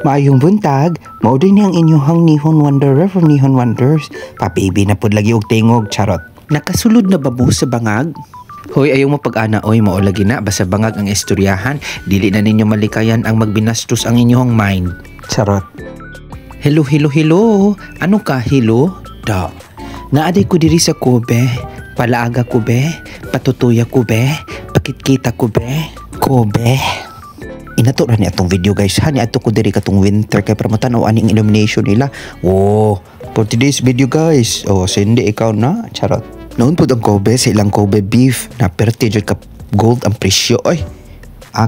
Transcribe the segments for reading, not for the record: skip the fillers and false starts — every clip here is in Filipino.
Maayong buntag, mao din ang inyong Nihon Wanderer from Nihon Wonders. Papibi na pud lagi og tingog, charot. Nakasulod na ba mo sa bangag? Hoy, ayaw mo pag-ana, oy, mao lagi na, basta bangag ang istoryahan, dili na ninyo malikayan ang magbinastos ang inyong mind. Charot. Hello, hello, hello. Ano ka, hello? Da. Naaday ko diri sa Kobe. Palaaga ko be, patutuya ko be, pakitkita ko be, Kobe. Inato ra ni atong video guys, hani ato ko diri katong winter kay para matanaw aning illumination nila. Oh, for today's video guys. Oh, sindi ikaw na, charot. Noon po ang Kobe sa ilang Kobe beef na perti jud ka gold ang presyo oy.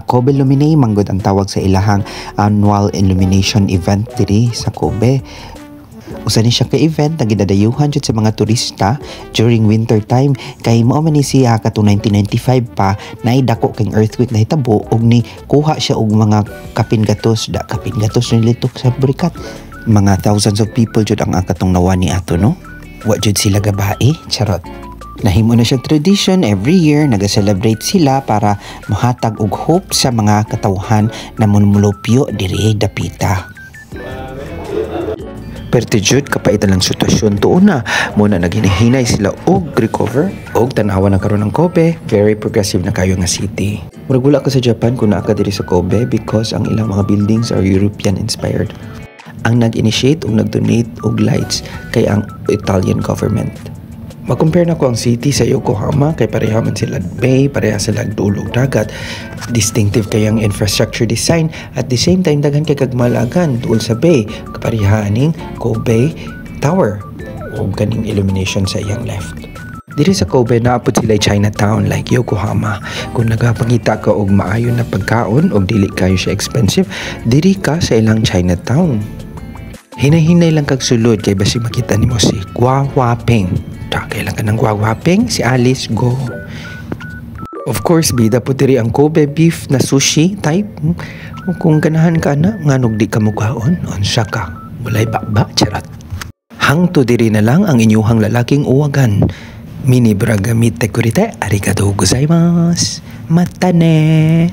Kobe Lumine manggod ang tawag sa ilahang annual illumination event diri sa Kobe. Usa ni siya ka event na gidadayuhan jud sa mga turista during winter time kay mao man ni siya katong 1995 pa naidako kay earthquake na hitabo og ni kuha siya og mga kapin gatos nilitok sa burikat. Mga thousands of people jud ang katong nawani ato no. Wa jud sila gabae, charot. Nahimo na siyang tradition every year naga-celebrate sila para mohatag og hope sa mga katawhan na munmulupyo diri dapita. Pertijud kapaitan lang sitwasyon tuon na muna naghinay sila og recover og tanawa na karon ng Kobe, very progressive na kayo nga city. Murag wala ka sa Japan kung naa ka diri sa Kobe because ang ilang mga buildings are European inspired. Ang nag-initiate o nag-donate og lights kay ang Italian government. Makompare na ko ang city sa Yokohama kay pareha man sila bay, pareha sila dulog dagat. Distinctive kay ang infrastructure design at the same time daghan kay kagmalagan tuol sa bay kapareha ning Kobe Tower o kaning illumination sa iyang left. Diri sa Kobe naapod sila Chinatown like Yokohama. Kung nagapangita ka og maayo na pagkaon og dili kayo siya expensive, diri ka sa ilang Chinatown. Hinay-hinay lang kag sulod kay basi makita nimo si Guawaping. Kailan ka ng Guawaping? Si Alice, go. Of course, bida po diri ang Kobe beef na sushi type. Kung ganahan ka na, nganog di ka mukhaon, onsya ka. Walay bakba, charot. Hangto diri na lang ang inyuhang lalaking uwagan. Mini braga mite kurite, arigatou gozaimasu. Matane.